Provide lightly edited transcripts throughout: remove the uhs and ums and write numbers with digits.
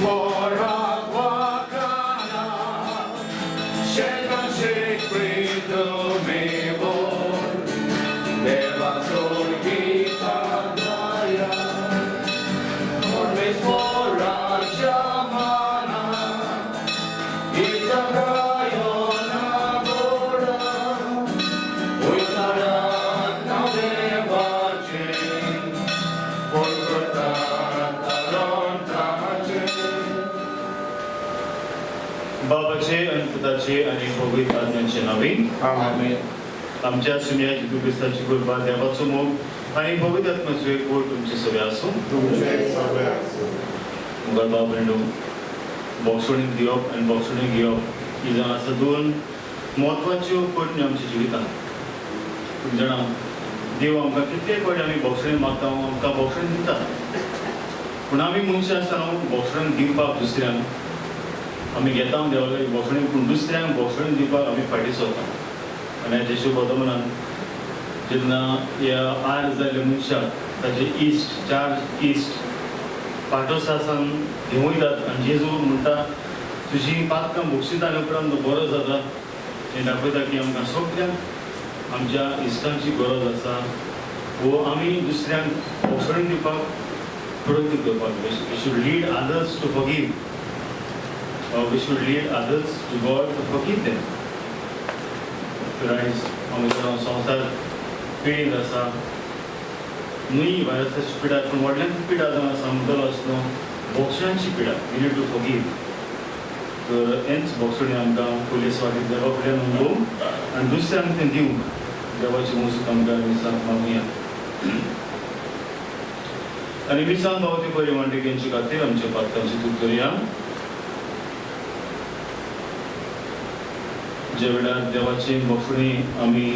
Morak wakana, siegan się przytumiło, Deva solgita daya, Ormes mora jamana, Itagayo na bora, Uitaran na deva jin, Polgota taron taje. बाबाचे आणि पुताचे आणि पवित्र आत्म्याचे नावे Amen. आमच्या सुन्या जितू ख्रिस्ताची कृपा देवाचो मोग आणि पवित्र आत्म्याचो एक ओळ तुमचे सगळे आसूं तुमचे सगळे आसूं. मुखार बाब फ्रेंडो बोक्षणीक दिवप आनी बोक्षणीक घेवप ही जावन आसा दोन म्हत्वाच्यो पडण्यो आमच्या जिवितांत. तुम्ही जाणा देव आमकां कितलेय फावटी आमी बोक्षणी मागता आमकां बोक्षण दिता, पूण आमी मनशां आसतना बोक्षण दिवपाक दुसऱ्यांक आमी घेता देवाला बोक्षणी, पूण दुसऱ्यांक बोक्षण दिवपाक आमी फाटीं सरता. आनी हेजे शुभवर्तमानांत जेन्ना ह्या आर जाल्ल्या मनशाक ताचे इश्ट चार इश्ट पाठोसासान घेवन वयतात आनी जेजू म्हणटा तुजी पातकां भोगशीत आनी उपरांत तो बरो जाता. हें दाखयता की आमकां सगळ्यांक आमच्या इश्टांची गरज आसा वो आमी दुसऱ्यांक बोक्षण दिवपाक प्रयत्न करपाक. We should lead others to forgive, we should lead others to God to forgive them. Friends, आमी संवसार पिडीत आसा, न्हय व्हायरसाची पिडा, पूण व्हडल्यांची पिडा जावन आसा म्हणटलो आसलो बोक्षणाची पिडा. We need to forgive. तर हेंच बोक्षणी आमकां पयले स्वागत देवा कडल्यान उलोवंक आनी दुसऱ्यांक तें दिवंक देवाची मुजत आमकां विसांत मागुया. आनी विसांत पावती पयली मांडलिकेंचे खातीर आमच्या पातकांची तूक करया. ज्या वेळार देवाची बोक्षणी आमी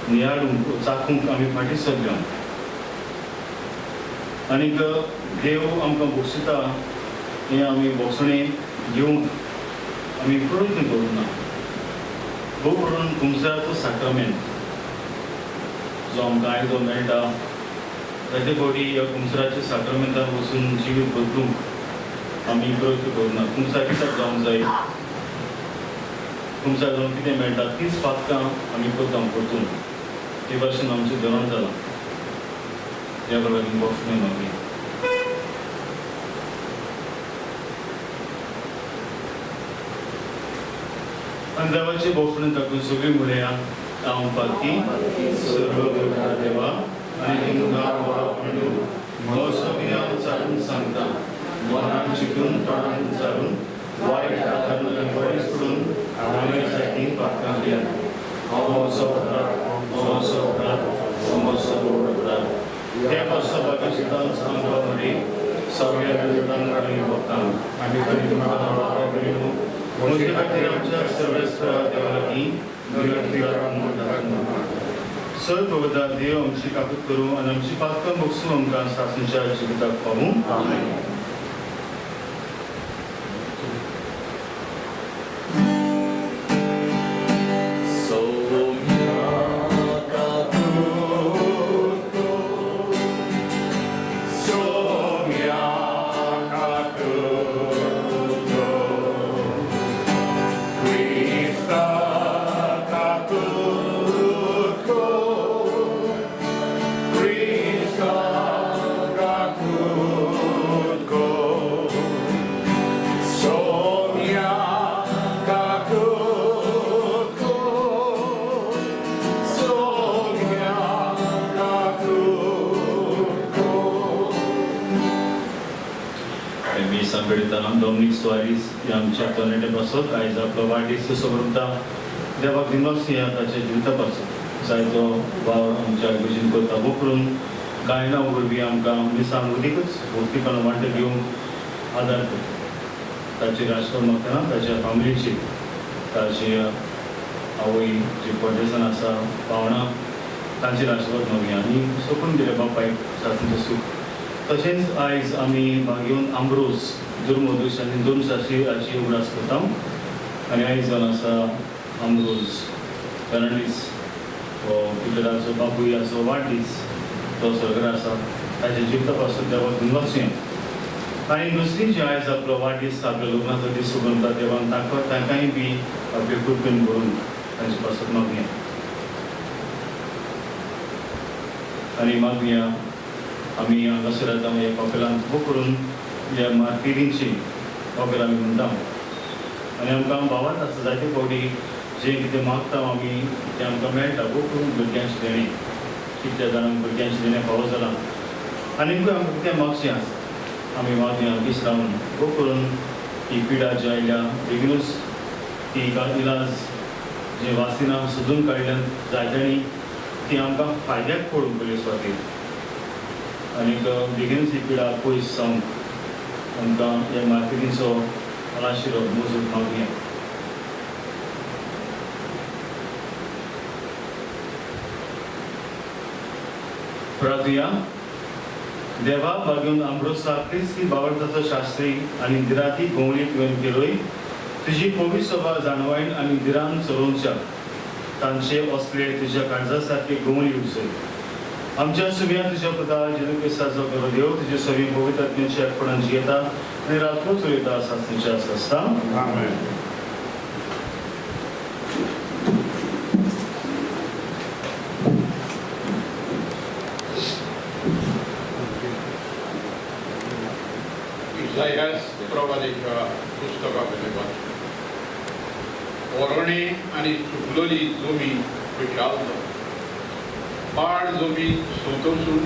नियाळूंक चाखूंक आमी फाटीं सरल्या आनीक देव आमकां बोक्षिता हें आमी बोक्षणी घेवंक आमी प्रयत्न करूंक ना. भोव करून खुमसाराचो साक्रमेंट जो आमकां आयजो मेळटा जायते फावटी ह्या खुमसाराच्या साक्रमेंटार वचून जिवीत बदलूंक आमी प्रयत्न करूंक ना. खुमसार कित्याक जावंक जाय, खुमसार जावन कितें मेळटा तीच पातकां आमी करता परतून. ते भाशेन आमचें धोरण जालां. देवा लागीं बोक्षणी मागुया. आनी देवाची बोक्षणी तातूंत सगळीं म्हणया. हांव पातकी सर्व करता देवा आनी तुमकां वळखून म्हजो सगळें हांव चालून सांगता. मनान चिंतून तोंडान विचारून वायट आनी बरें सोडून हांवें पातकां दिया. हांव असो अपराध त्या पासून पाकिस्तान सांगपा मदी सगळ्या विरोधांत आमी भोगता आनी म्हजे खातीर आमच्या सर्वेस्व देवा लागीं विनंती सर पवित्र देव आमची काकूत करूं आनी आमची पातकां बगसून आमकां सासणच्या जिविताक पावूं. डॉमिनिक सुआरीस आमच्या प्लॅनेटे पासत आयज आपलो वाडदीस समृद्धा देवाक दिनोस ताच्या जिविता पासत जायतो वावर आमच्या गोजीन करता. वो करून गायना वरवीं आमकां मिसांग उदीकच भोवतीपणां वांटो घेवंक आदार करता. ताची राजकारण मागतना ताच्या फॅमिलीची, ताची आवय जी परदेसान आसा, पावणां तांची राजकारण मागया आनी सोपून दिले बापायक सासणेचें सूख. तशेंच आयज आमी घेवन आंब्रोज दुर्मोदूश आनी दुर्मसाची हाची उगडास करता. आनी आयज जावन आसा आंब्रोज फेर्नांडीस हो पितराचो बापूयाचो वाडदीस. तो सर्गरा आसा ताच्या जिविता पासून देवाक दिनवासुया. आणि दुसरी जी आयज आपलो वाडदीस आपल्या लग्नाचो दीस सुगंता देवान तांकांय बी आपले कृपेन भरून तांचे पासून मागया आणि मागया आमी हांगासर आतां ह्या कॉपेलान खूब करून ह्या मार्टिरींची कॉपेल आमी म्हणटा आनी आमकां भावात आसता जायते फावटी जें कितें मागता आमी तें आमकां मेळटा खूब करून भुरग्यांचें देणें कितल्या जाणांक भुरग्यांचें देणें फावो जालां आनीकूय आमकां कितें मागचें आसा आमी मागया दीस रावन खूब करून ही पिडा जी आयल्या बेगीनूच ती इलाज जे वासिनां सोदून काडल्यान जायत्यांनी ती आमकां फायद्याक पडूंक पयले सुवातेर आनीक बेगीनूच ही पिडा पयस जावन आमकां ह्या मार्केटीचो आशिरो मजूर मागया प्रार्थया देवा मागून आमरोसा क्रिस्ती बावळताचो शास्त्री आनी दिराती गोवळी तुवें केलोय तुजी पवित्र सभा जाणवायन आनी दिरान चलोवच्या तांचे असले तुज्या काळजा सारके गोवळी उजय आमच्या सगळ्या तुज्या पुता जेजू क्रिस्ताचो बरो देव तुजे सगळी पवित्र आत्म्याची अर्पणां जियेता आनी रातभर चलयता सासणेच्या आसता आमेन. इसायास प्रवादीच्या पुस्तकामध्ये वाचले ओरणे आणि सुकलोली जमी विशाल पाड जमी सोंतसून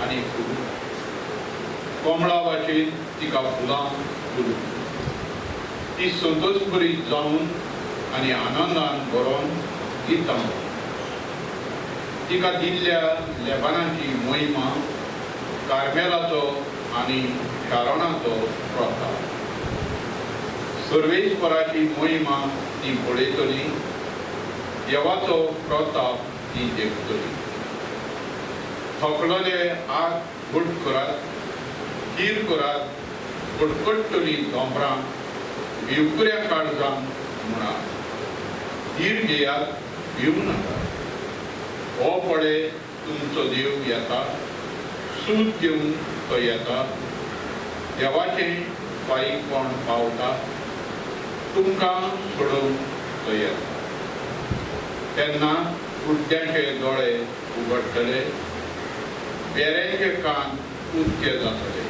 आणि फुलून कमळा भाशेन तिका फुलां फुलून ती संतोष बरी जावन आनी आनंदान भरोन गितां तिका दिल्ल्या लेबानाची मोहिमा कार्मेलाचो आनी शारोनाचो प्रथा सर्वेश्वराची मोहिमा ती पळयतली देवाचो प्रताप ती देखतली थकलेले आग घुट करात कीर करात कडकडटली दोंबरां भिवकुऱ्या काळजान म्हणा धीर घेयात भिवू नाका हो पळे तुमचो देव येता सूत घेवन तो येता देवाचें बारीकपण पावता तुमकां सोडून तो येता तेन्ना कुड्ड्यांचे दोळे उगडटले बेऱ्यांचे कान उक्ते जातले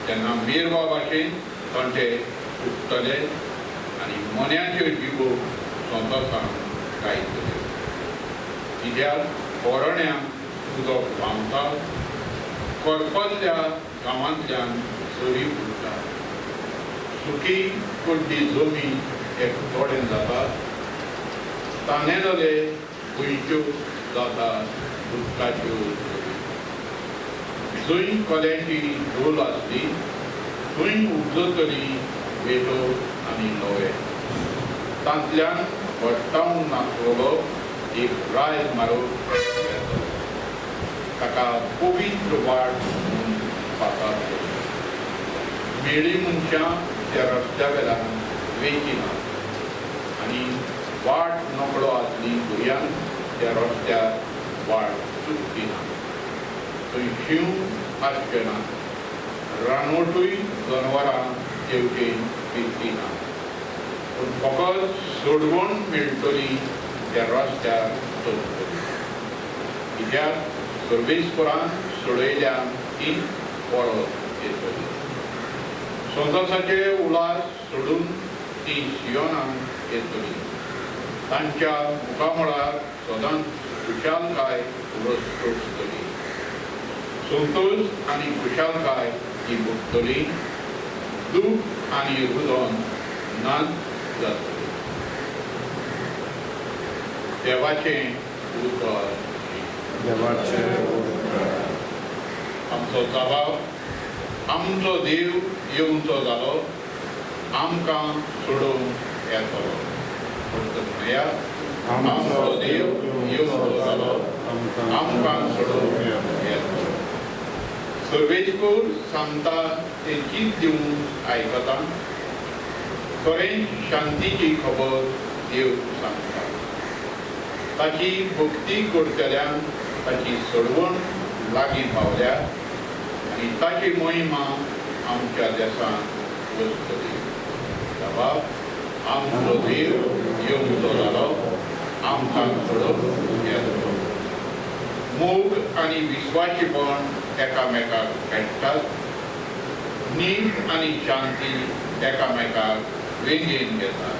तेन्ना मेरवा भाशेन तांचे फुटतले आनी मन्याच्यो जिबो संतोशान गायतल्यो कित्याक ओरण्यांक उदक व्हांवता करपल्ल्या गांवांतल्यान सोरी फुटता सुकी कुड्डी जमी एक तोडेन जाता तांदेले भुंयच्यो जाता उदकाच्यो जंय कोल्यांची ढोल आसली थंय उजतली वेलो आनी नवे तांतल्यान वट्टावून नाचवलो एक राय मारूंक येता ताका पवित्र वाट म्हणून पातात मेळी मनशां त्या रस्त्या वेल्यान वेचिना आनी वाट नकळो आसली भुरग्यांक त्या रस्त्यार वाट चुकची ना थंय शिव आसचें ना रानवटूय जनवरां जेवचें पिकची ना पूण फकत सोडवण मेळटली त्या रस्त्यार चलतली कित्याक सर्वेस्परान सोडयल्यान ती परत येतली संतोशाचे उलास सोडून ती सियोनाक येतली तांच्या मुखामळार सदांच खुशालकाय उरसतली संतोश आनी खुशालकाय ती भोगतली दूख आनी रुदन नाच जातली देवाचें उतर देवाचे आमचो जबाब आमचो देव येवचो जालो आमकां सोडूंक येतलो म्हणया आमचो देव येवचो जालो आमकां सोडूंक येतलो सर्वेस्पूर सांगता ते चीत दिवंक आयकता खरें शांतीची खबर देव सांगता ताची भक्ती करतल्यांक ताची सोडवण लागीं पावल्या आनी ताची मोहिमा आमच्या देशांत वचतली. बाबा आमचो देव येवचो जालो, आमकां सोडून येतलो. मोग आनी विस्वाशीपण एकामेकाक भेटतात. नीत आनी शांती एकामेकाक वेंगेन घेतात.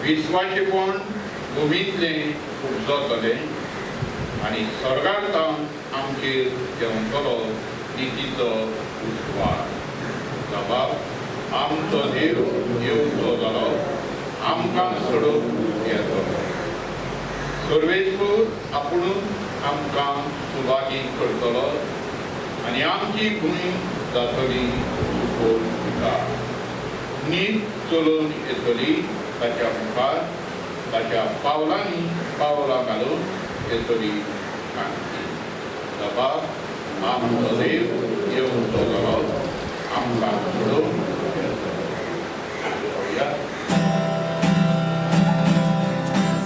विस्वाशीपण भुमींतलें उपजतलें आनी स्वर्गांतल्यान आमचेर देंवतलो नितीचो उस्वास. बाबा आमचो देव येवचो जालो, आमकां सोडून येतलो. सर्वेस्वर आपुणूच आमकां सुवातीक करतलो आनी आमची भूमी जातली सुखोर. नीत चलून येतली ताच्या मुखार, ताच्या पावलांनी पावलां घालून येतली शांती. बाबा आमचो देव येवचो जालो, आमकां सोडून येतलो.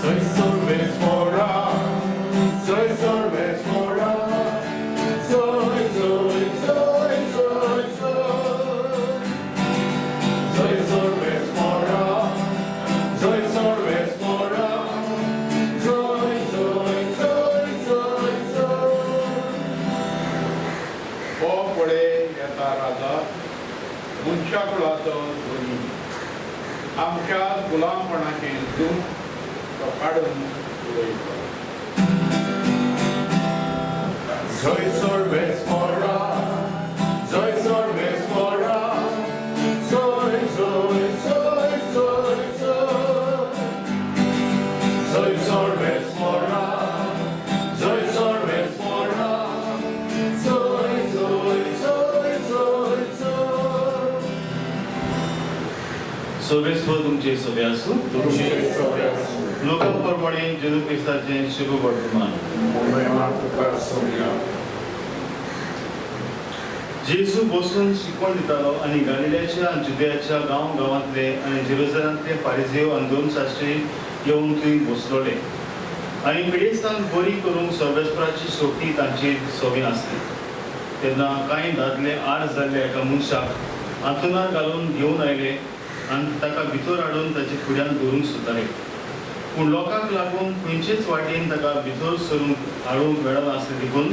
Soy sorbes fora, soy sorbes fora, soy, soy, soy, soy, soy. Soy sorbes fora, soy sorbes fora, soy, soy, soy, soy, soy. हो फुडें येता राजा, मनशा कुळाचो ध्वनी. आमच्या गुलामपणाचें दूख काढून उडयतो. Soy sorbes fora, soy sorbes fora, soy, soy, soy, soy, soy. Soy sorbes fora, soy sorbes fora, soy, soy, soy, soy, soy. सर्वेस्वर तुमचे सगळे आसूं. लोकांप्रमाणे जेजू क्रिस्ताचें शुभ वर्तमान. जेजू बसून शिकवण दितालो आनी गलिलेच्या आनी जुदेयाच्या गांवांतले आनी जेरुसलेमांतले फारिझेव आनी दोन शास्त्री येवन थंय बसलोले. आनी पिडेस्तान बरी करूंक सर्वेस्पराची शक्ती तांची सगळें आसली. तेन्ना कांय दादले आड जाल्ले एका मनशाक हांतरुणार घालून घेवन आयले आनी ताका भितर हाडून ताचे फुड्यान दवरूंक सोदताले. पूण लोकांक लागून खंयचेच वाटेन ताका भितर सरूंक हाडूंक मेळनासलें देखून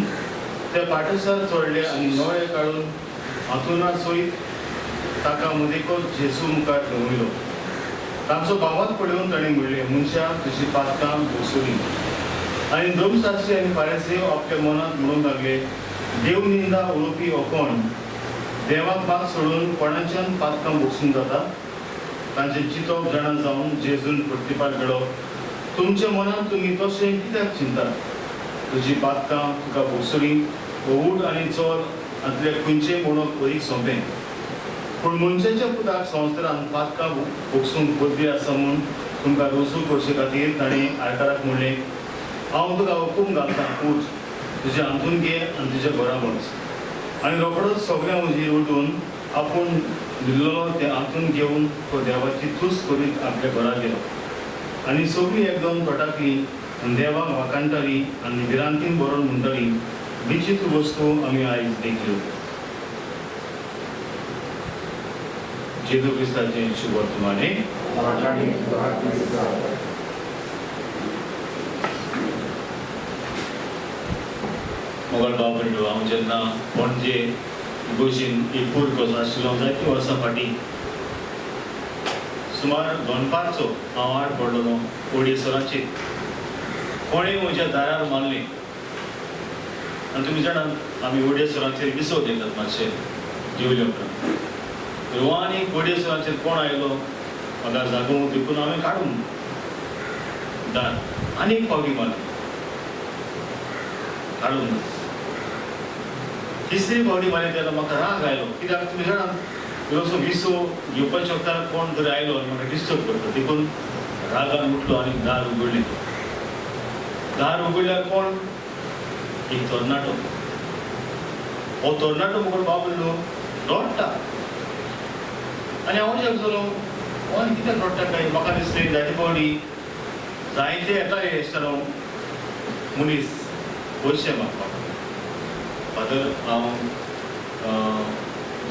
ते पाठसार चडले आनी नळे काडून हांतरुणार सयत ताका मदेकोच जेजू मुखार देंवयलो. तांचो भावात पळोवन ताणें म्हणलें, मनशा तुजी पातकां घुसली. आनी दोन शास्त्री आनी फारिझेव आपल्या मनांत म्हणूंक लागले, देव निंदा उलोवपी हो कोण? देवाक बाग सोडून कोणाच्यान पातकां भोगसूंक जाता? तांचे चिंतप जाणा जावन जेजून प्रतिपाद केलो, तुमच्या मनांत तुमी तशें कित्याक चिंतात? तुजी पातकां तुका भोगसली, उठ आनी चल, हातले खंयचेय म्हणून वरीक सोंपें. पूण मनशाच्या पुताक संवसारांत पातकां भोगसूंक बदली आसा म्हूण तुमकां रजू करचे खातीर ताणें आयताराक म्हणलें, हांव तुका हुकूम घालतां, उठ, तुजें हांतून घे आनी तुज्या घरा वच. आनी रोखडोच सगळ्या हुजीर उठून आपूण दिल्लो तें हातून घेवन तो देवाची तुस करीत आपल्या घरा गेलो. आनी सगळीं एकदम तोटाकली आनी देवाक वाकाणटाली आनी विरांतीन बरोवन म्हणटाली, विचित्र वस्तू आमी आयज देखल्यो. जेजू क्रिस्ताचें शुभ वर्तमान. मोगाळ भाव भयणीओ, हांव जेन्ना पणजे गोंयचीन एक पूर कसो आशिल्लो जायतीं वर्सां फाटीं सुमार दोनपारचो हांव आड पडलोलो ओडेसराचेर. कोणें म्हज्या दारार मारलें आनी तुमी जाणात आमी ओडेसराचेर विसव दितात मातशें जेवले उपरांत. आनी ओडेसराचेर कोण आयलो म्हाका जागो देखून हांवें काडून दार आनीक फावटी मारली काडून. तिसरी फावटी मारली तेन्ना म्हाका राग आयलो, कित्याक तुमी जाणात असो विसो घेवपाक शकता कोण तरी आयलो आनी म्हाका डिस्टर्ब करता, देखून रागान उठलो आनी दार उगडलें. दार उगडल्यार कोण? एक तरणाटो. हो तरणाटो म्हाका बाबलो रडटा आनी हांव जागलो, हो कित्याक रडटा काय म्हाका दिसलें जायते फावटी जायते येताले एसतना मनीस पयशे मागपाक. फादर हांव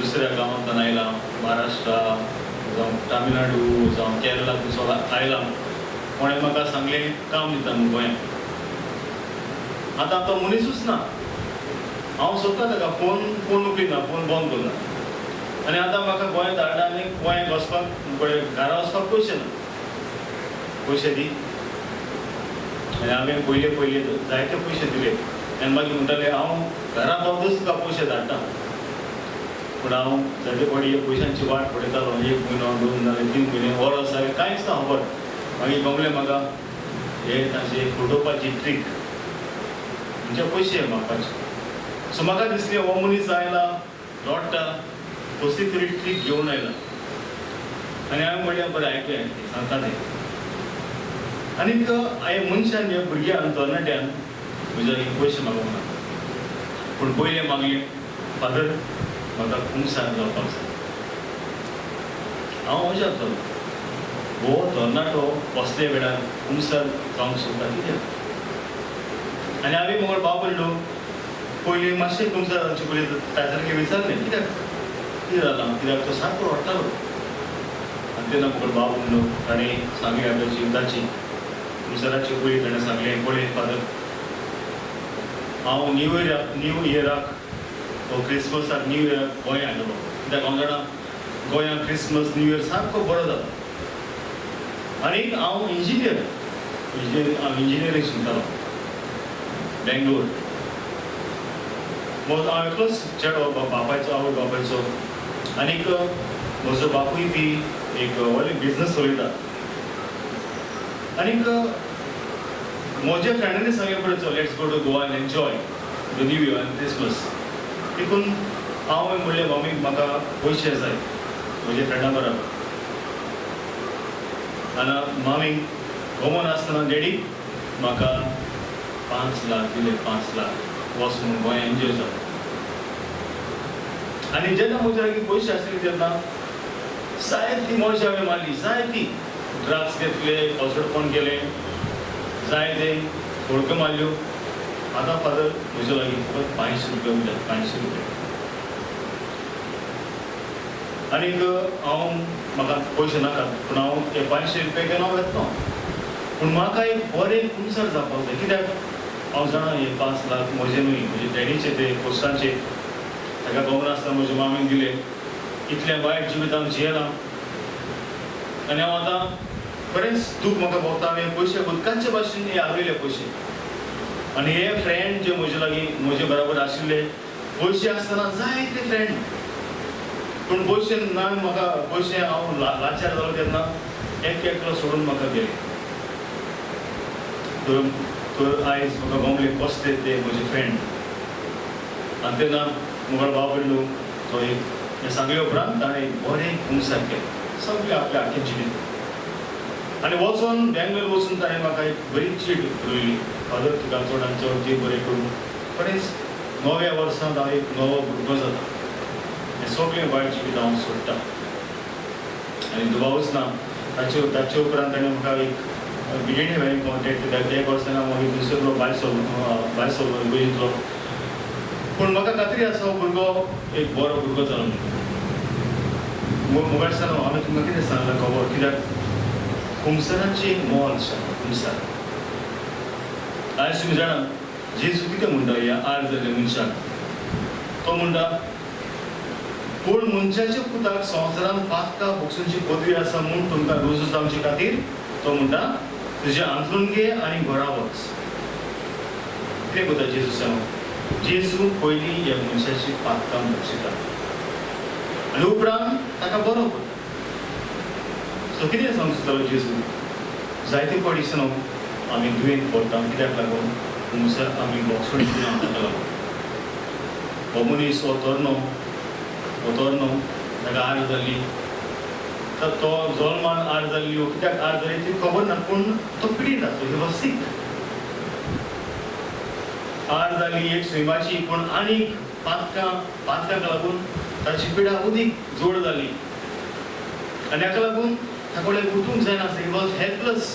दुसऱ्या गांवांतल्यान आयला, महाराष्ट्रा जावं तामिळनाडू जावं केरळांतसून आयला, कोणें म्हाका सांगलें काम दिता म्हूण गोंयांत. आतां तो मनीसूच ना. हांव सोदतां ताका फोन उखलिना, फोन बंद करना. आनी आतां म्हाका गोंयांत धाडटा आनी गोंयांत वचपाक घरा वचपाक पयशे ना. पयशे दी. आनी हांवें पयले जायते पयशे दिले. आनी मागीर म्हणटाले हांव घरा पावतच तुका पयशे धाडटा. पूण हांव जायते फावटी पयशांची वाट पळयतालो. 1 म्हयनो, 2 नाजाल्यार 3 म्हयने, वर्स जालें, कांयच ना खबर. मागीर गमलें म्हाका हे तांचे फुटोवपाची ट्रीक, म्हणजे पयशे मागपाचे. सो म्हाका दिसलें हो मनीस आयला, रडटा, कसली तरी ट्रीक घेवन आयला. आनी हांवें म्हणलें बरें आयकलें सांगता तें. आनीक हे मनशान, ह्या भुरग्यान, तरणाट्यान म्हजे पयशे मागूंक ना. पूण पयलें मागलें, फादर म्हाका कुंसार जावपाक जाय. हांव अजाप जालो. हो तरणाटो कसले वेळार कुंसार जावंक सोदता कित्याक? आनी हांवें म्हाका भाव म्हणलो पयलीं मातशें कुंसार जावचे पयलीं ताचे सारकें विचारलें कित्याक कितें जालां, कित्याक तो सारको रडटालो. आनी तेन्ना म्हाका भाव म्हणलो, ताणें सांगलें आपल्या जिविताची कुंसाराचे पयलीं ताणें सांगलें पळय फादर, हांव न्यू इयराक वो क्रिसमसाक न्यू इयराक गोंय आयलोलो. कित्याक हांव जाणा गोंयांत क्रिसमस न्यू इयर सारको बरो जाता. आनीक हांव इंजिनियरींग शिकतालो बेंगलोर. हांव एकलोच चेडो बापायचो, आवय बापायचो. आनीक म्हजो बापूय बी एक व्हडले बिजनस चलयता. आनीक म्हज्या फ्रेंडांनी सांगलें पळय चल let's go to Goa and enjoy the new year आनी क्रिसमस. देखून हांवें म्हणलें मम्मीक म्हाका पयशे जाय म्हज्या फ्रेंडा बरोबर. आनी मामीक घुमून आसतना डॅडी म्हाका 5 लाख दिले, 5 लाख वच म्हणून गोंय एन्जॉय जाता. आनी जेन्ना म्हजे लागीं पयशे आसले तेन्ना जायती मजा हांवें मारली, जायती ड्रग्स घेतले, फसडपण केलें, जायते फोडक्यो मारल्यो. आतां फादर म्हजे लागीं फकत 500 रुपया उरल्यात, 500 रुपया. आनीक म्हाका पयशे नाकात, पूण हांव हे 500 रुपया घेवन हांव येतलो. पूण म्हाका एक बरें कुंसार जावपाक जाय. कित्याक हांव जाणा हे 5 लाख म्हजे न्हय, म्हजे डॅडीचे ते पोस्टांचे. ताका खबर आसता म्हज्या मामीक दिले. इतलें वायट जिवितांत जियेना. आनी हांव आतां बरेंच दूख म्हाका भोगता. हांवें पयशे उदकाचे भाशेन हे हारयले पयशे. आनी हे फ्रेंड जे म्हजे लागीं म्हजे बरोबर आशिल्ले, पयशे आसतना जायते फ्रेंड, पूण पयशे ना म्हाका पयशे हांव लाचार जालो तेन्ना एकलो सोडून म्हाका गेले. तर आयज म्हाका गमलें कसले ते म्हजे फ्रेंड. आनी तेन्ना म्हजो भाव म्हणलो तो एक हें सांगले उपरांत ताणें बरें कुंसार केलें सगळें आपल्या आख्खें जिवीत. आनी वचून बेंगलोर वचून ताणें म्हाका एक बरी चीट रोयली, फादर तुका चड आनी चड देव बरें करूं. खरेंच 9व्या वर्सांत हांव एक नवो भुरगो जाता. हें सगळें वायट जिवीत हांव सोडटा. आनी दुबावूच ना. ताचे उपरांत ताणें म्हाका एक बिगिनी हांवें कॉन्टेक्ट कित्याक एक वर्सान हांव मागीर दुसरो भायर सरलो गोंयचो. पूण म्हाका खात्री आसा हो भुरगो एक बरो भुरगो जालो म्हणून. मोबायल सांगलो हांवें तुमकां कितें सांगलां खबर, कित्याक कुंसाराची मोल आसा. कुंसार आयज तुमी जाणा जेजू कितें म्हणटा ह्या आड जाल्ल्या मनशाक. तो म्हणटा पूण मनशाच्या पुताक संवसारांत पातका भोगसूंची पदवी आसा म्हूण तुमकां रुजू जावचे खातीर तो म्हणटा तुजें अंथरूण घे आनी घरा वच. कितें करता जेजू सांग. जेजू पयलीं ह्या मनशाची पातकां भोगशिता आनी उपरांत ताका बरो करता. सो कितें सांगूंक सोदतालो जेजू. जायते फावटी न्हू आमी दुयेंत पडटा. कित्याक लागून कुंसार आमी भोगसण दिना ताका लागून. हो मनीस हो तरनो ताका आड जाल्ली. तो जल्मान आड जाल्ली कित्याक आड जाली ती खबर ना, पूण तो पिडीत आसलो. He was sick. आड जाली एक सैमाची, पूण आनीक पातकांक लागून ताची पिडा उदीक जोड जाली. आनी हाका लागून ताका कडेन उठूंक जायना. He was helpless.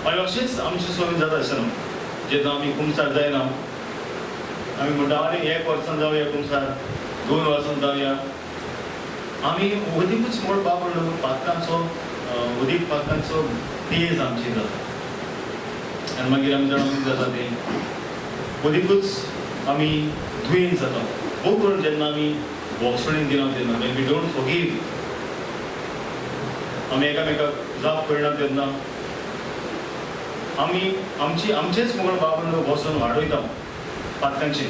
आनी अशेंच आमचे सोबीत जाता अशें न्हू. जेन्ना आमी कुंसार जायना आमी म्हणटा अरे 1 वर्सान जावया कुंसार, 2 वर्सां जावया आमी उदीकूच मोडपा पडलो पातकांचो उदीक पातकांचो पेज आमची जाता आनी मागीर आमी जाणा कितें जाता तें उदीकूच आमी दुयेंत जाता खूब करून जेन्ना आमी वॉक्सणीक दिना तेन्ना वेन वी डोंट फॉरगिव आमी एकामेकाक जाप करना तेन्ना आमी आमचेच मोगळ बाबा वचून वाडयता पातकांची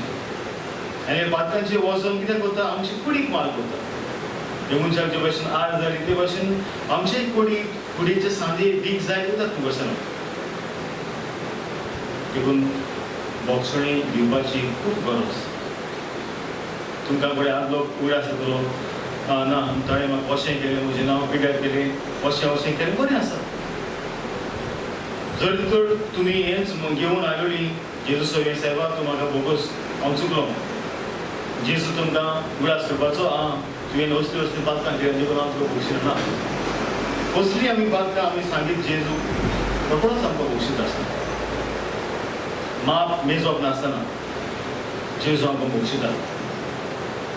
आनी हे पातकांची वचून कितें करता आमची कुडीक माल करता हे मनशाक जे भाशेन आड जाली ते भाशेन आमचे कुडीचे सांजे दीक जाय जातात भशेन देखून बोक्षणी दिवपाची खूब गरज तुमकां फुडें आदलो कूड आसतलो ना ताणें म्हाका अशें केलें म्हजें नांव पिड्यार केलें अशें केलें बरें आसा जर तर तुमी हेंच घेवन आयलोली जेजू सोयरी सेवा तूं म्हाका बोगस हांव चुकलो जेजू तुमकां उडास करपाचो तुवें असली पातकां केली देखून हांव तुका बक्षीना ना कसली आमी पातकां आमी सांगीत जेजू रोखडोच आमकां बक्षीत आसता माप मेजप नासतना जेजू आमकां बक्षीता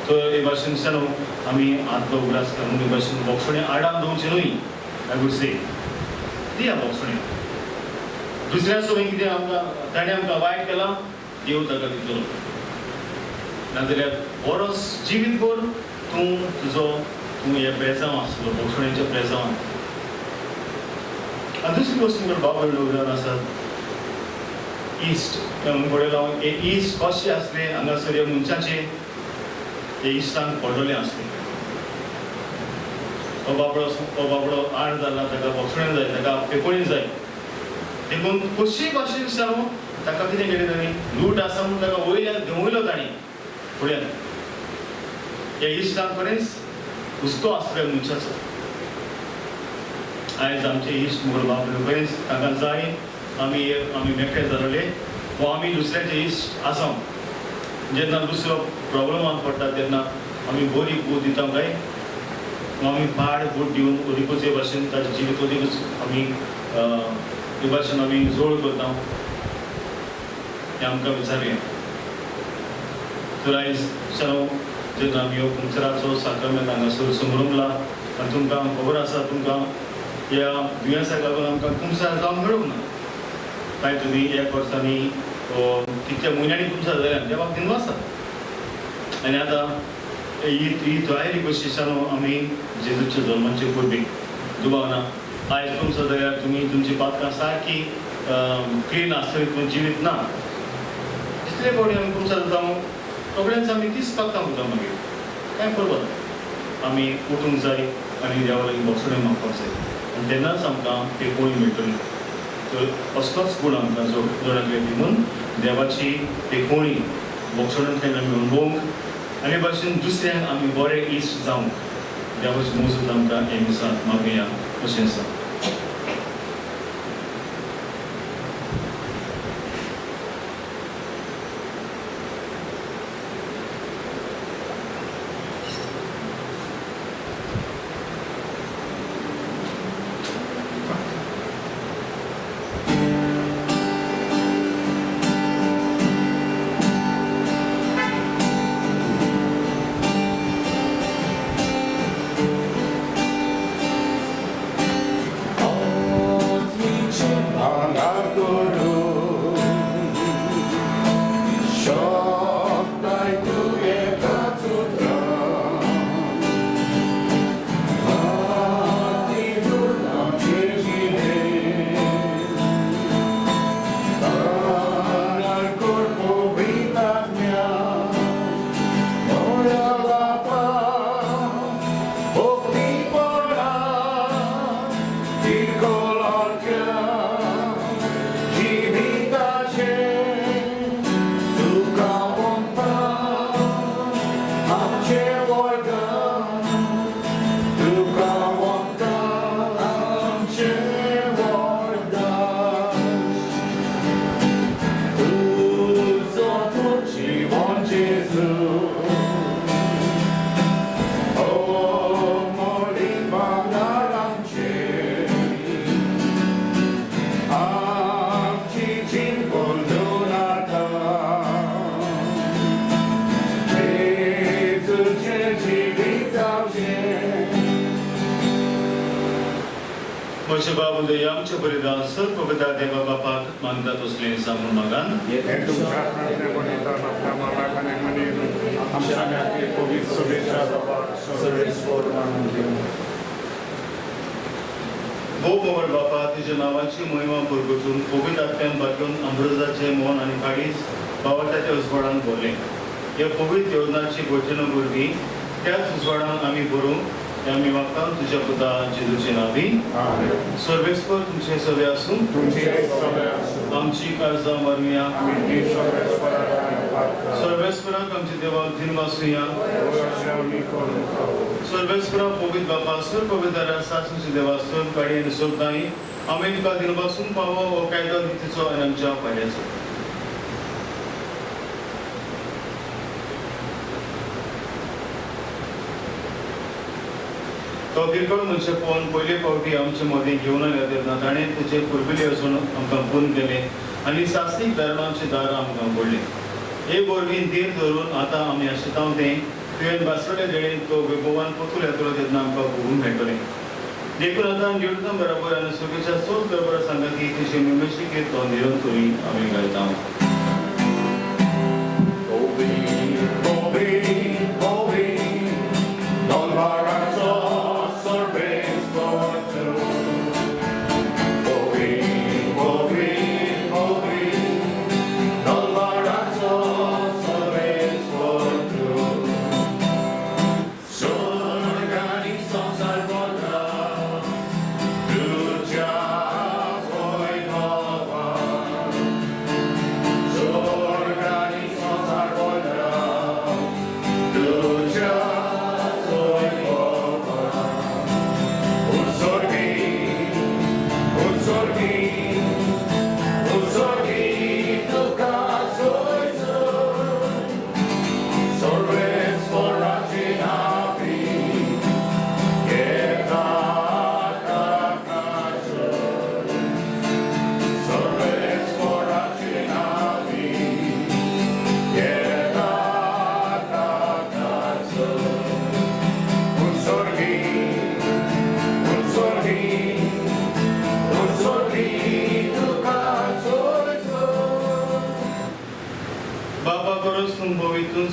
तो हे भाशेन न्हू आमी आदलो उगडास करून हे भाशेन बोक्षणे आडान दवरचे न्हय आय वूड से दिया बोक्षणे दुसऱ्या सोबत कितें आमकां ताणें आमकां वायट केलां देव ताका दितलो नाजाल्यार बरोस जिवीत भर तूं हे प्रेजांव आसलो बोक्षणेच्या प्रेजांवान आनी दुसरी गोश्ट तुमकां बाबा उदाहरण आसात इश्ट फुडें लावन हे इश्ट कशें आसले हांगासर ह्या मनशाचे हे इश्टांक पडलेले आसले हो बाबडो आड जाला ताका बोक्षणें जाय ताका पेपळी जाय देखून कशी भाशेन जावं ताका कितें केलें तांणी लूट आसा म्हूण ताका वयल्यान देंवयलो तांणी फुड्यान ह्या इश्टां कडेन हुस्को आसलो मनशाचो आयज आमचे इश्ट म्हूण बाबडे कडेन ताका जाय आमी मेकळे जालोले वो आमी दुसऱ्याचे इश्ट आसा जेन्ना दुसरो प्रॉब्लमान पडटा तेन्ना आमी बरी बूद दिता काय आमी पाड बूद दिवन अदीकूच हे भाशेन ताचें जिवीत अदीकूच आमी हे भाशेन आमी जोड करता हें आमकां विचारुया तर आयज जेन्ना आमी हो पुंगसराचो साक्रमेंत हांगासर समारंभला आनी तुमकां खबर आसा तुमकां ह्या दुयेंसाक लागून आमकां पुंगसार जावंक मेळूंक ना कांय तुमी 1 वर्सांनी कितल्या म्हयन्यांनी पुंगसार जाल्यार त्या बाबतींत आसा आनी आतां ही तयारी कशी न्हू आमी जेजूच्या जल्माचे पुर्वीक दुबावना आयज तुमचो जाल्यार तुमी तुमची पातकां सारकी क्लीन आसतली तुमचें जिवीत ना तितले फावटी आमी पुंगसार जाता रोखडेंच आमी तीच पातकां करता मागीर कांय करपाक आमी उठूंक जाय आनी देवा लागीं बोक्षणें मागपाक जाय आनी तेन्नाच आमकां पेपळी मेळटली तर असलोच गूण आमकां जोडांतले दिवून देवाची पेपळी बोक्षणांतल्यान आमी अणभवूंक आनी भाशेन दुसऱ्यांक आमी बरे इश्ट जावंक देवाची मोजूत आमकां हे दिसांत मागुया अशें आसा म्हजे बाबू दया आमचे बलिदान सर्व पवित्र देवा बापाक मानतात असलेले सांगून मागान हे तुमच्या प्रार्थने बलिदान आपल्या मालाखाने म्हणेन आमच्या खातीर पवित्र सभेच्या बापाक सर्वेस्वर मानून घेऊन भोव मोगळ बापा तुझ्या नावाची महिमा परगटून पवित्र आत्म्यान बागून अमृताचे मोहन आणि काळीज बाबाच्या उजवाडान भरले ह्या पवित्र योजनाची गोठण भरली त्याच उजवाडान आम्ही भरूं आम्ही मागता तुझ्या पुता जेजूचे नावी सर्वेस्वर तुमचे सवे आसूं आमची काळजां मारुया सर्वेस्वराक आमचे देवा दिन वासुया सर्वेस्वरा पवित्र बापा सर्व पवित्र सासूचे देवा सर्व काळी आनी सोबतांनी आमी तुका दिन वासून पावो हो कायदो नितीचो आनी आमच्या फायद्याचो तो किरकोळ मनशे पळोवन पयले फावटी आमचे मदें घेवन आयल्या तेन्ना ताणें तुजे पुर्विले वचून आमकां फोन केले आनी सासणीक धर्मांची दारां आमकां उगडली हे वरवीं धीर धरून आतां आमी आशितांव तें तुवें बासवले देणेन तो वैभवान पोतूल येतलो तेन्ना आमकां भोगूंक मेळटलें देखून आतां निवडून बरोबर आनी सुखेच्या सोद बरोबर सांगाती तुजी मेमेशीकेर तो निरंतरी आमी गायता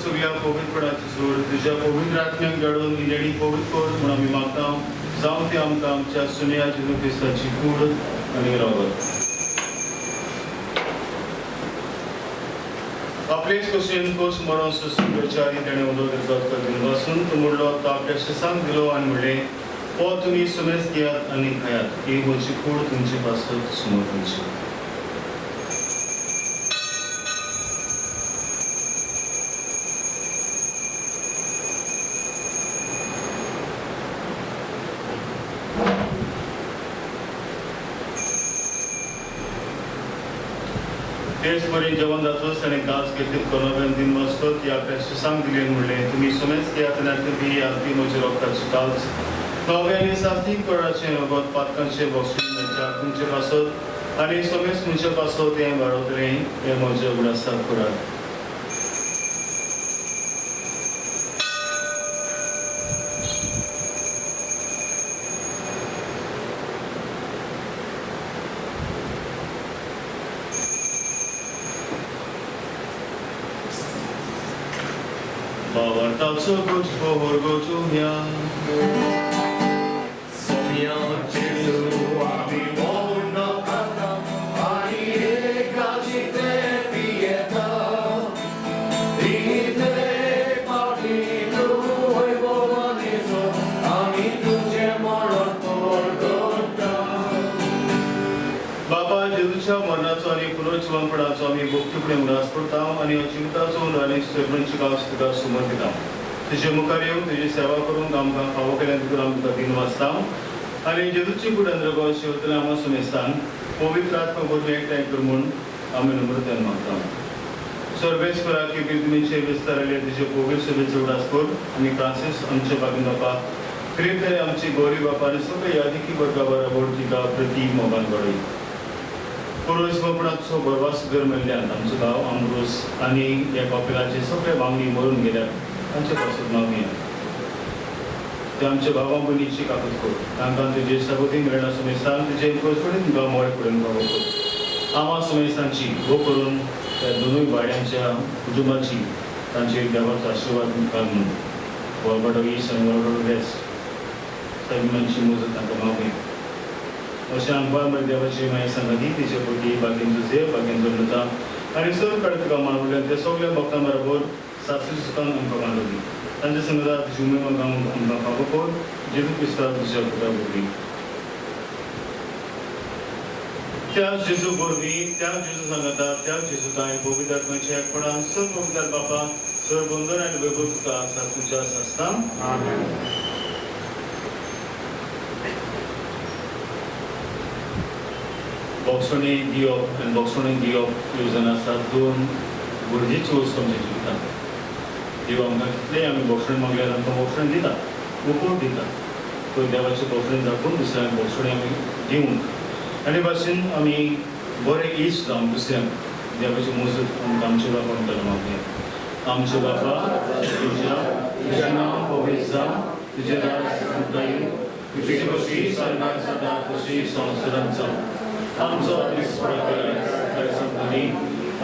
सगळ्या पवित्रपणाची सोड तुझ्या पवित्र आत्म्याक गाडून निलेडी पवित्र कर म्हणून आमी मागता जावं ती आमकां आमच्या सुन्या जेजू क्रिस्ताची कूड आनी रगत आपलेच कशेन कोश मरण सोसून करच्यारी ताणें उलो करतात करून वसून तो म्हणलो तो आपल्या शिसांक दिलो आनी म्हणलें हो तुमी सुमेज घेयात आनी खायात ही म्हजी कूड तुमची पासत समोर तुमची तेच बरें जेवण जातोच आनी काच घेतलीत कोणाबेन दिन वाजतोत या आपल्या सांग दिलें म्हणलें तुमी सुमेज घेयात आनी आरती आरती म्हज्या रोगताची काच नवे आनी सास्तीक कळाचें रगत पातकांचें बक्षीस मेळच्याक तुमचे पासत आनी सुमेज तुमचे पासत हें वाडोवतलें हें म्हजें उगडासाक करात Bawartaco goć poworgociu ja Sonia Jezu, ami wolno kata, ani reka ci te pieta. I te pati tuoj bolanizo, ani tudzie moron porgota. बापा जेजूच्या मरणाचो आनी पुनर्जीवनपणाचो आमी भक्ती फुडें उदास करता आनी जिविताचो आनी सोयऱ्यांची कास तुका सुमर दिता तुजे मुखार येवन तुजी सेवा करूंक आमकां फावो केल्या तुका आमकां दिन वाचता आनी जेजूची फुडें रगो शिवतले आमी सुमेस्तान पवित्र आत्मा बरोबर एकठांय कर म्हूण आमी नम्रतायेन मागता सर्वेस्वराक तुमीचे विस्तारले तुजे पवित्र सभेचो उदास कर आनी फ्रांसीस आमचे बागीन बापा खरें आमची गौरी बापा आनी सगळे यादिकी वर्गा बरोबर तिका प्रती मोगान घडय पुरोहितपणाचो बरवा सुदर मेळ्ळ्यान आमचो गांव अमरूस आनी ह्या कॉपेलाचे सगळे वांगडी मरून गेल्यात तांचे पासून मागुया ते आमच्या भावा भयणीची काकूत कर तांकां तुजे सगोती मेळना सुमेस्तान तुजे पयसपडीन तुका मोळे पडून बाबा कर आमा सुमेस्तांची भोव करून त्या दोनूय वाड्यांच्या कुटुंबाची तांचे देवाचो आशिर्वाद घाल म्हणून वळबडो ईश आनी वळबडो वेस्ट सगळ्यांची मजत तांकां मागूय अशें आमकां बरें देवाची मागीर सांगाती तिचे पयली बागेन तुजे बागेन जोडता आनी सर कडेन तुका मानवल्यान ते सगळ्या भक्तां बरोबर सासरी सुखान आमकां मानवली तांच्या संगता तुजी उमेद आमकां फावो कर जेजू क्रिस्तांव तुज्या पुता वरवीं त्या जेजू वरवीं त्या जेजू सांगता त्या जेजू ताय पवित्र आत्म्याच्या एकपणान सर पवित्र बापा सर बंदर आनी वैभव तुका तुज्या आसता आमेन. बोक्षणी दिवप आनी बोक्षणी दिवप ह्यो जावन आसा दोन गरजेच्यो वस्तू आमच्या जिवितांत देव आमकां कितलेंय आमी बोक्षणी मागल्यार आमकां बोक्षणी दिता उकोड दिता तो देवाची बोक्षणी दाखोवन दुसऱ्यांक बोक्षणी आमी दिवंक आनी भाशेन आमी बरे इश्ट जावन दुसऱ्यांक देवाची मजत आमकां आमच्या बापा म्हणटालो मागया आमचे बापा तुजें नांव पवित्र जावं तुजें राज येवं तुजी कशी स्वर्गांत जाता तशी संवसारांत जावं आमचो दीस पळय सांगतली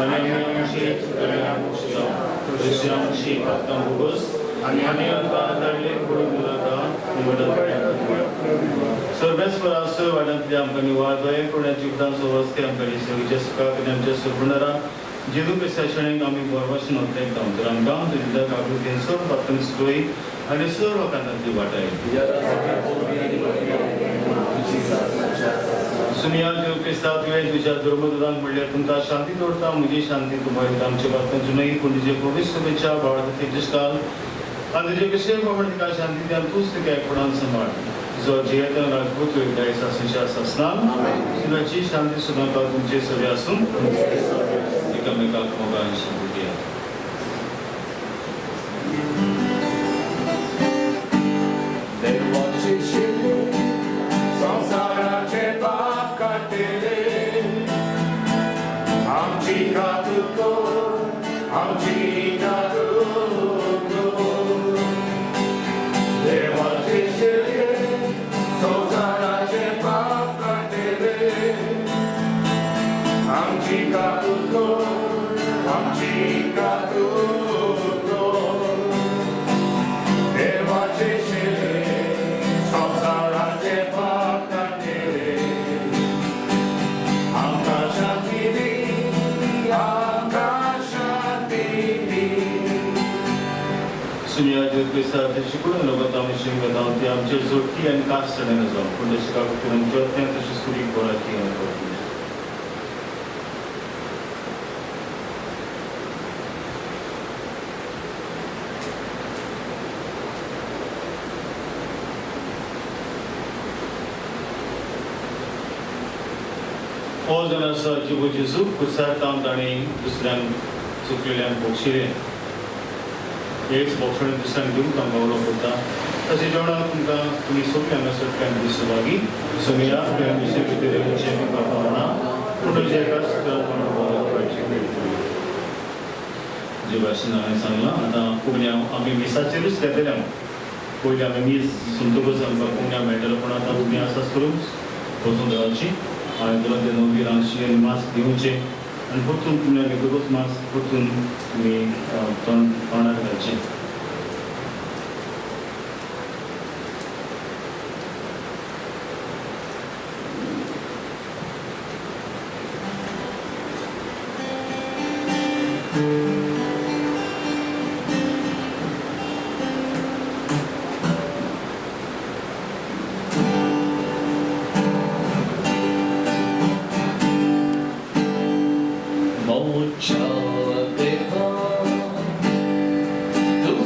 आनी आमची चुकल्यांक जावं तशी आमची पातकां भोगस आनी आमकां धाडले पडून सर्वेस्परा स वाड्यांतले आमकां निवाळ दये कोणाची जिवितांचो वस्ती आमकां सेवेच्या सुखाक आनी आमच्या सुखणारा जेजू क्रिस्ताचें आमी बरोवपाचें नोंदलें तर आमकां तुज्या काकुतेन सर पातकां सुटोय आनी सर लोकांतली वाटाय सुनिया देव क्रिस्तांव तुवें तुज्या धर्मदूतांक म्हणल्यार तुमकां शांती दवरता म्हजी शांती तुमकां आमच्या बाबतींत जुनय पूण तुजे पवित्र शुभेच्छा भावार्थी दिसकाल आनी तुजे विशय प्रमाणे तिका शांती दियान तूंच तिका एकपणान सांबाळ तुजो जियेत राजपूत विदाय सासणेच्या सासनान सुनाची शांती सुनाका तुमचे सगळे आसून एकामेकाक मोगान शांती दिया शिकून लोक आमची गदावती आमचे जोडटी आनी कास चढायला जाऊ पण तशी काकून आमच्या तशी सुरी बोराची हो जण आसा जिवो जेजू कुसारतांत आनी दुसऱ्यांक चुकलेल्यांक बक्षिलें एक बोक्षण दुसऱ्यांक दिवंक आमकां उलो करता तशें जेवणाक तुमकां तुमी सगळीं हांगा सगळ्यांक दिसवागी सोमिया विशय भितर येवचें म्हाका पावना पूण तुजे एकाच जे भाशेन हांवें सांगलां आतां कोंकणी आमी मिसाचेरूच घेतले पयलीं आमी मीस सुमतकूच आमकां कोंकणी मेळटलो पूण आतां तुमी आसाच करून वचून रावची हांवें तुका ते नवी रांदची मास्क दिवचें आनी परतून तुमी घेतकूच मास्क परतून तुमी तोंडार घालचें Mucho te va, tu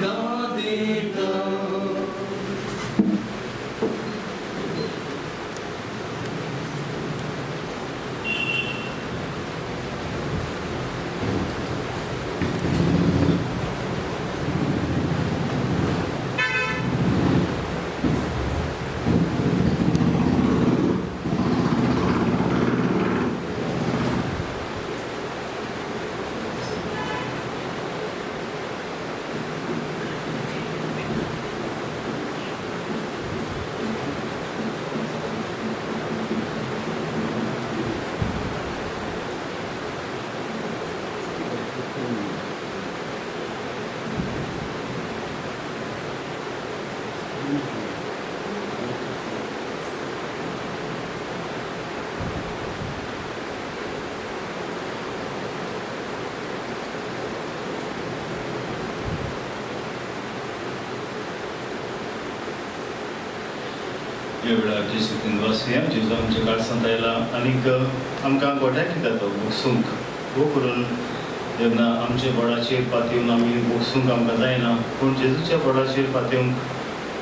गादिता या वेळार जेसून बसया जेजू आमच्या काळजांत आयला आनीक आमकां गोठाय दिता तो बोगसूंक वो करून जेन्ना आमच्या बोडाचेर पातयेवन आमी बोगसूंक आमकां जायना पूण जेजूच्या बोडाचेर पातयेवंक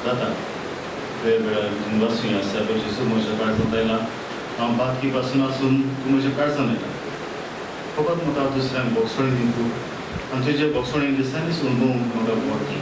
जाता त्या वेळार बसूया आसा जेजू म्हज्या काळजांत आयला हांव बातकी पासून आसून तूं म्हज्या काळजांत येता फकत म्हाका दुसऱ्यांक बोगसोणी दी तूं आनी तुजे बोगसोणी दिसांनी अणभवूंक म्हाका बोट दी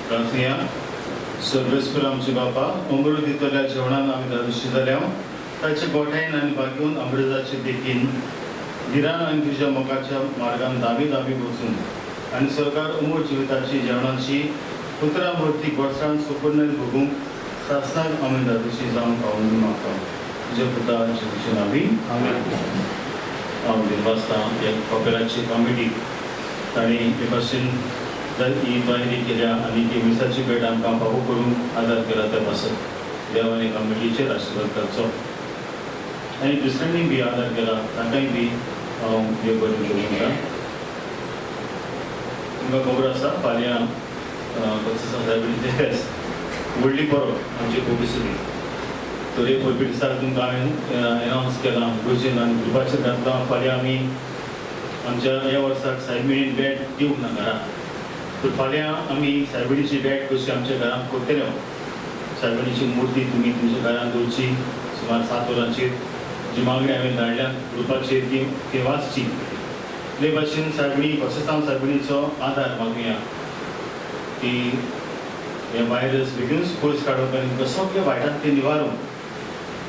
प्रार्थया सर्वेस्पर आमचे बापा उमरो दितल्या जेवणान आमी धाडुशी जाल्या ताचे गोठायन आनी बागेवन अमृताचे देखीन गिरान आनी तुज्या मोगाच्या मार्गान दावी दावी वचून आनी सरकार उमोर जिविताची जेवणाची पुत्रा मूर्ती गोडसाण सुपर्ण भोगूंक सासनाक आमी धाडुशी जावन पावून मागता तुज्या पुता जेजूचे नांवी हांव निर्वासता एक कॉपेराची कमिटी तांणी हे भाशेन ही तयारी केल्या आनी ती मिसाची भेट आमकां फावो करूंक आदार केला त्या पासत देवाने कमिटीचेर आशिर्वाद करचो आनी दुसऱ्यांनी बी आदार केला तांकांय बी हांव देव बरें करूं म्हणटा तुमकां खबर आसा फाल्यां व्हडली परब आमचे कोविसुरी तर एक पयली दिसाक तुमकां हांवें एनावन्स केलां गोंयचेर आनी ग्रुपाचेर घातलां फाल्यां आमी आमच्या ह्या वर्साक सायबिणीन भेट दिवंक ना घरा तर फाल्यां आमी सायबिणीची भेट कशी आमच्या घरांत करतले सायबिणीची मुर्ती तुमी तुमच्या घरांत दवरची सुमार 7 वरांचेर जी मागणी हांवें धाडल्या ग्रुपाचेर ती वाचची ते भाशेन सायबिणी पाकिस्तान सायबिणीचो आदार मागुया की हे व्हायरस बेगीनूच पयस काडप आनी सगळ्या वायटांत ते निवारून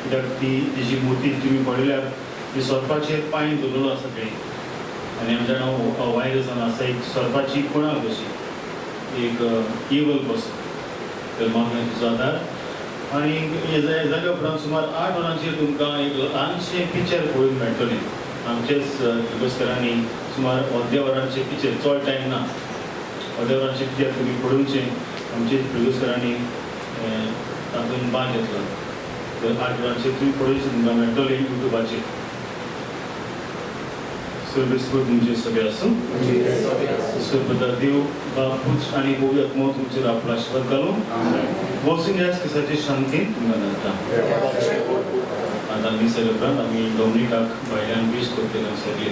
कित्याक ती तेजी मुर्ती तुमी पळयल्यार ती सोरपाचेर पांय दवरलेलो आसा थंय आनी आमच्या जाणा व्हायरसान आसा एक सोरपाची कुणाक कशी एक इवल कसो तर मागणी तुजो आदार आणि हे जाल्या उपरांत सुमार 8 वरांचेर तुमकां एक ल्हानशें पिक्चर पळोवंक मेळटलें. आमचेच तिरस्करांनी सुमार अर्द्या वरांचें पिक्चर, चड टायम ना, अर्द्या वरांचें पिक्चर तुमी पळोवचें. आमचेच प्रोड्युसरांनी तातूंत भाग घेतला. तर 8 वरांचेर तुमी पळोवचें तुमकां मेळटलें युट्यूबाचेर. सर्विसवर तुमचे सगळे आसूं. सर्वदा देव बापूच आनी पवित्र आत्मा तुमचेर आपलो आशीर्वाद घालूं. वचून ह्या दिसाची शांती तुमकां जाता. आतां आमी सगळे उपरांत आमी डॉमिनिकाक भायल्यान विश करतले सगळे.